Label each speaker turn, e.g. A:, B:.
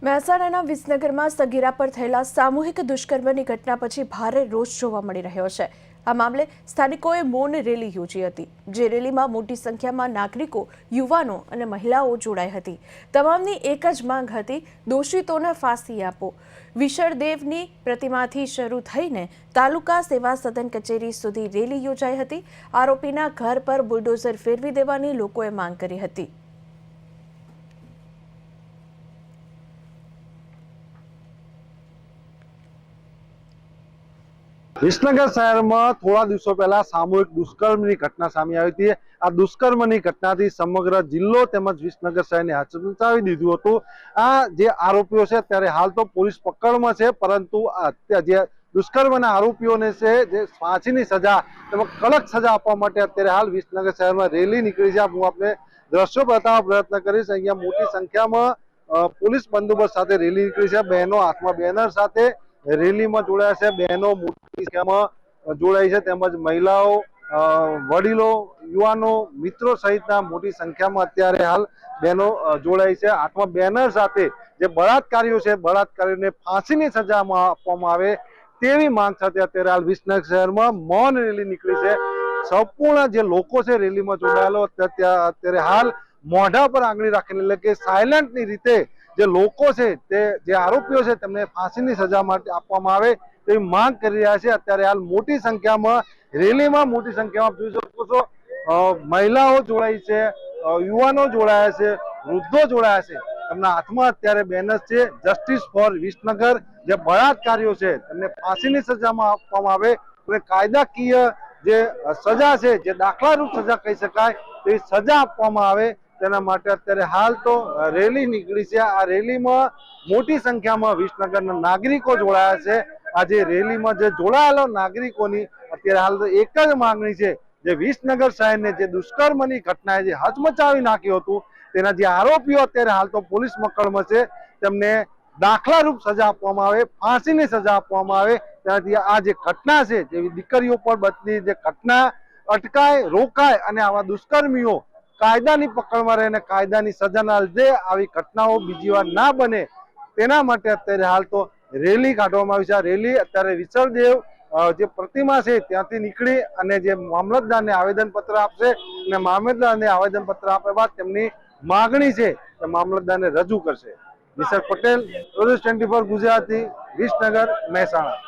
A: મહેસાણાના વિસનગરમાં સગીરા પર થયેલા સામૂહિક દુષ્કર્મની ઘટના પછી ભારે રોષ જોવા મળી રહ્યો છે। આ મામલે સ્થાનિકોએ મૌન રેલી યોજી હતી, જે રેલીમાં મોટી સંખ્યામાં નાગરિકો, યુવાનો અને મહિલાઓ જોડાઈ હતી। તમામની એક જ માંગ હતી, દોષિતોને ફાંસી આપો। વિશળદેવની પ્રતિમાથી શરૂ થઈને તાલુકા સેવા સદન કચેરી સુધી રેલી યોજાઈ હતી। આરોપીના ઘર પર બુલડોઝર ફેરવી દેવાની લોકોએ માંગ કરી હતી।
B: વિસનગર શહેરમાં થોડા દિવસો પહેલા સામૂહિક દુષ્કર્મની ઘટના સામે આવી હતી। આ દુષ્કર્મની ઘટનાથી સમગ્ર જિલ્લો તેમજ વિસનગર શહેરને હચમચાવી દીધું હતું। આ જે આરોપીઓ છે ત્યારે હાલ તો પોલીસ પકડમાં છે, પરંતુ જે દુષ્કર્મના આરોપીઓને છે જે ફાંસીની સજા તેમજ કડક સજા આપવા માટે અત્યારે હાલ વિસનગર શહેરમાં રેલી નીકળી છે। હું આપને દ્રશ્યો બતાવવા પ્રયત્ન કરીશ। અહીંયા મોટી સંખ્યામાં પોલીસ બંદોબસ્ત સાથે રેલી નીકળી છે। બહેનો હાથમાં બેનર સાથે રેલીમાં જોડાયા છે। બહેનો મોટી સંખ્યામાં જોડાઈ છે, તેમજ મહિલાઓ, વડીલો, યુવાનો, મિત્રો સહિતના મોટી સંખ્યામાં અત્યારે હાલ બહેનો જોડાઈ છે। હાથમાં બેનર સાથે જે બળાત્કારીઓ છે, બળાત્કારીઓને ફાંસીની સજા આપવામાં આવે તેવી માંગ સાથે અત્યારે હાલ વિસનગર શહેરમાં મૌન રેલી નીકળી છે। સંપૂર્ણ જે લોકો છે રેલીમાં જોડાયેલો અત્યારે હાલ મોઢા પર આંગળી રાખીને, એટલે કે સાયલેન્ટની રીતે જે લોકો છે તે જે આરોપીઓ છે તેમને ફાંસીની સજા માટે આપવામાં આવે તેવી માંગ કરી રહ્યા છે। અત્યારે હાલ મોટી સંખ્યામાં રેલીમાં મોટી સંખ્યામાં જોઈ શકો છો મહિલાઓ જોડાઈ છે, યુવાનો જોડાયા છે, વૃદ્ધો જોડાયા છે। તેમના હાથમાં અત્યારે બેનર છે, જસ્ટિસ ફોર વિસનગર। જે બળાત્કારીઓ છે તેમને ફાંસીની સજામાં આપવામાં આવે અને કાયદાકીય જે સજા છે, જે દાખલારૂપ સજા કહી શકાય તેવી સજા આપવામાં આવે તેના માટે અત્યારે હાલ તો રેલી નીકળી છે। આ રેલીમાં મોટી સંખ્યામાં વિસનગરના નાગરિકો જોડાયા છે। આજે રેલીમાં જે જોડાયેલા નાગરિકોની અત્યારે હાલ તો એક જ માંગણી છે, જે વિસનગર શહેરને જે દુષ્કર્મની ઘટનાએ જે હચમચાવી નાખ્યું હતું તેના જે આરોપીઓ અત્યારે હાલ તો પોલીસ પકડમાં છે તેમને દાખલારૂપ સજા આપવામાં આવે, ફાંસીની સજા આપવામાં આવે। ત્યાંથી આ જે ઘટના છે, જેવી દીકરીઓ પર બનતી જે ઘટના અટકાય, રોકાય અને આવા દુષ્કર્મીઓ કાયદાની પકડમાં રહે અને કાયદાની સજાના લીધે આવી ઘટનાઓ બીજી વાર ના બને તેના માટે અત્યારે હાલ તો રેલી કાઢવામાં આવી છે। આ રેલી અત્યારે વિશળદેવ જે પ્રતિમા છે ત્યાંથી નીકળી અને જે મામલતદારને આવેદનપત્ર આપશે અને મામલતદારને આવેદનપત્ર આપ્યા બાદ તેમની માગણી છે તે મામલતદારને રજૂ કરશે। નિસર્ગ પટેલ, પ્રોડ્યુસ 24 ગુજરાતી, વિસનગર, મહેસાણા।